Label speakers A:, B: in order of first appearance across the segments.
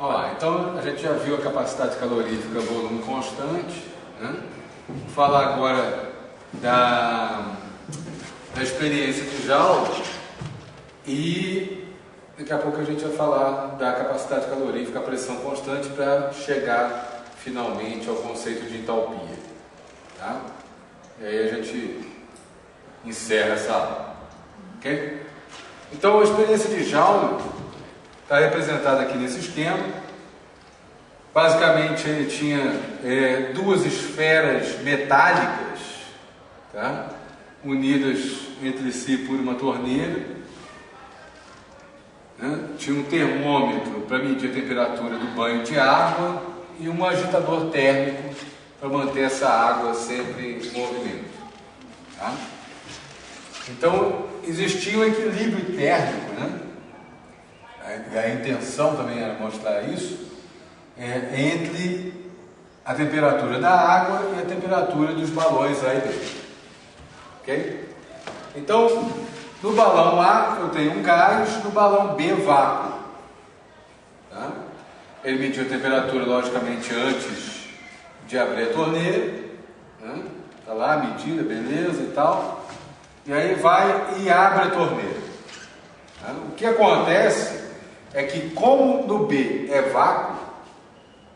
A: Ó, então a gente já viu a capacidade calorífica, volume constante, né? Vou falar agora da experiência de Joule e daqui a pouco a gente vai falar da capacidade calorífica, a pressão constante, para chegar finalmente ao conceito de entalpia, tá? E aí a gente encerra essa aula, ok? Então a experiência de Joule está representada aqui nesse esquema. Basicamente ele tinha duas esferas metálicas, tá? Unidas entre si por uma torneira, né? Tinha um termômetro para medir a temperatura do banho de água e um agitador térmico para manter essa água sempre em movimento, tá? Então existia um equilíbrio térmico, né? A intenção também era mostrar isso, entre a temperatura da água e a temperatura dos balões A e B. Ok? Então, no balão A eu tenho um gás, no balão B vácuo. Tá? Ele mediu a temperatura, logicamente, antes de abrir a torneira. Né? Tá lá a medida, beleza e tal. E aí vai e abre a torneira. Tá? O que acontece é que, como no B é vácuo,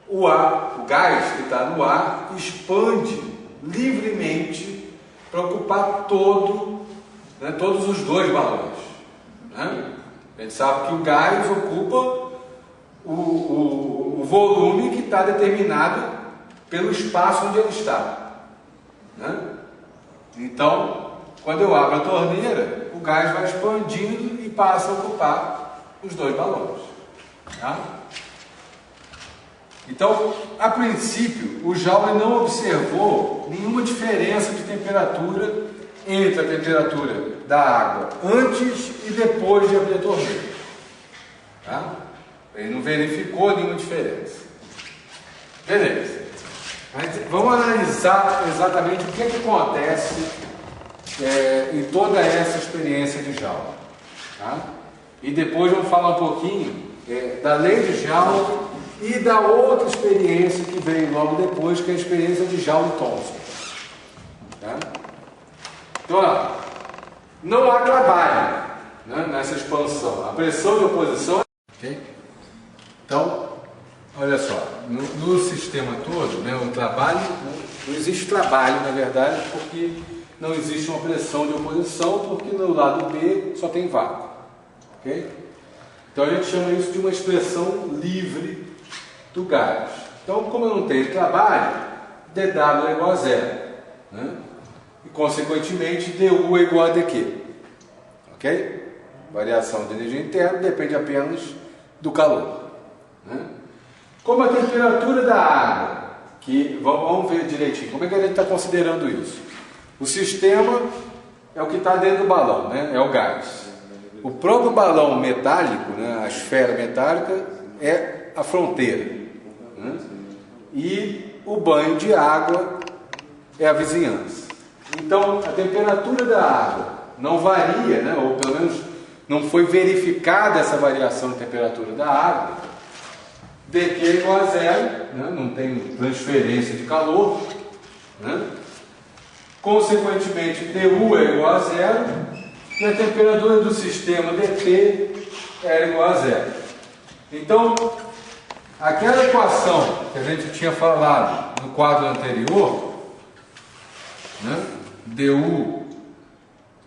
A: o gás que está no ar expande livremente para ocupar todos os dois balões, né? A gente sabe que o gás ocupa o volume que está determinado pelo espaço onde ele está, né? Então, quando eu abro a torneira, o gás vai expandindo e passa a ocupar os dois balões, tá? Então, a princípio, o Joule não observou nenhuma diferença de temperatura entre a temperatura da água antes e depois de abrir a torneira, tá? Ele não verificou nenhuma diferença. Beleza. Mas vamos analisar exatamente o que acontece em toda essa experiência de Joule, tá? E depois vamos falar um pouquinho da lei de Joule e da outra experiência que veio logo depois, que é a experiência de Joule-Thomson. Tá? Então, ó, não há trabalho, né, nessa expansão. A pressão de oposição... Okay? Então, olha só, no sistema todo, né, o trabalho, não existe trabalho, na verdade, porque não existe uma pressão de oposição, porque no lado B só tem vácuo. Okay? Então a gente chama isso de uma expressão livre do gás. Então, como eu não tenho trabalho, dW é igual a zero, né? E consequentemente dU é igual a dQ. Ok? Variação de energia interna depende apenas do calor, né? Como a temperatura da água, que vamos ver direitinho, como é que a gente está considerando isso? O sistema é o que está dentro do balão, né? É o gás. O próprio balão metálico, né, a esfera metálica, é a fronteira, né? E o banho de água é a vizinhança. Então, a temperatura da água não varia, né, ou pelo menos não foi verificada essa variação de temperatura da água. dQ é igual a zero, né, não tem transferência de calor, né? Consequentemente, dU é igual a zero. E a temperatura do sistema dT era igual a zero. Então, aquela equação que a gente tinha falado no quadro anterior, né, dU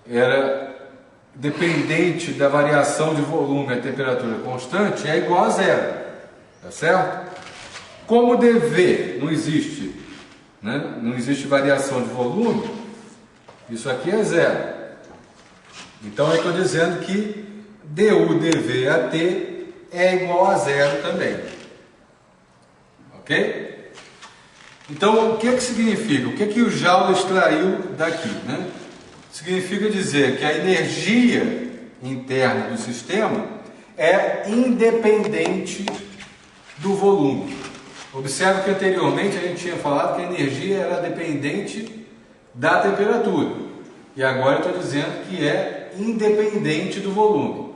A: era dependente da variação de volume a temperatura constante, é igual a zero. Tá certo? Como dV não existe, né, não existe variação de volume, isso aqui é zero. Então eu estou dizendo que dU, dV, AT é igual a zero também. Ok? Então o que significa? O que o Joule extraiu daqui, né? Significa dizer que a energia interna do sistema é independente do volume. Observe que anteriormente a gente tinha falado que a energia era dependente da temperatura. E agora eu estou dizendo que é independente do volume.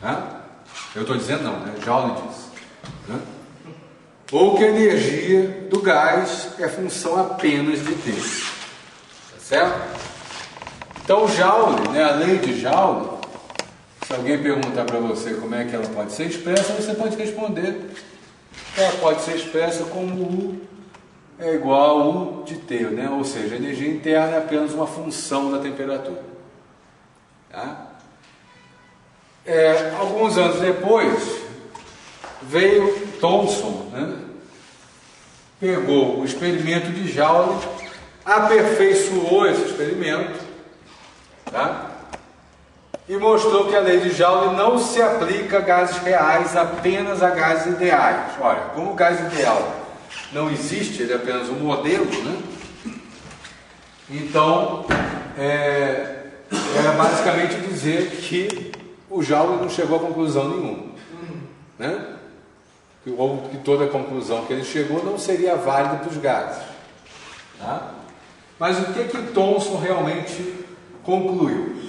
A: Tá? Eu estou dizendo não, né? Joule diz. Né? ou que a energia do gás é função apenas de T. Tá certo? Então, Joule, né, a lei de Joule, se alguém perguntar para você como é que ela pode ser expressa, você pode responder. Ela pode ser expressa como U é igual a U de T, né? Ou seja, a energia interna é apenas uma função da temperatura. Tá? Alguns anos depois, veio Thomson, né? Pegou o experimento de Joule, aperfeiçoou esse experimento, tá? E mostrou que a lei de Joule não se aplica a gases reais, apenas a gases ideais. Olha, como o gás ideal não existe, ele é apenas um modelo, né? Então, era basicamente dizer que o Joule não chegou a conclusão nenhuma, né? Ou que toda a conclusão que ele chegou não seria válida para os gases. Tá? Mas o que Thomson realmente concluiu?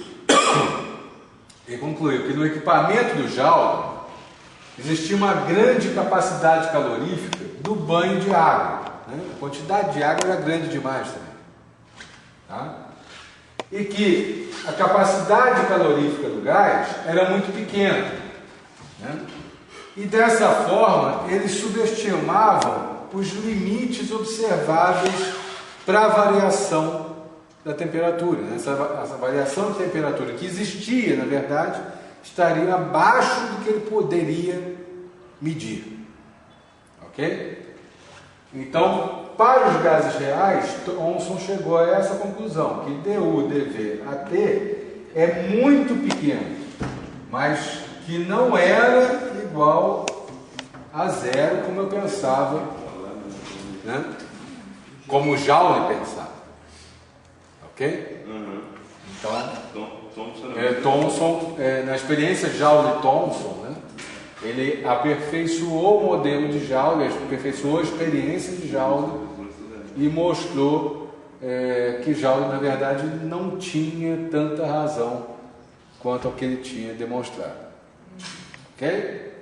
A: Ele concluiu que no equipamento do Joule existia uma grande capacidade calorífica do banho de água, né? A quantidade de água era grande demais também. Tá? E que a capacidade calorífica do gás era muito pequena, né? E dessa forma eles subestimavam os limites observáveis para a variação da temperatura, né? Essa variação de temperatura que existia, na verdade, estaria abaixo do que ele poderia medir. Ok? Então, para os gases reais, Thomson chegou a essa conclusão, que du, dv, at é muito pequeno, mas que não era igual a zero, como eu pensava, né? Como o Joule pensava. Ok? Então, Thomson, na experiência Joule-Thomson, né, ele aperfeiçoou o modelo de Joule, aperfeiçoou a experiência de Joule e mostrou que Joule, na verdade, não tinha tanta razão quanto ao que ele tinha demonstrado. Ok?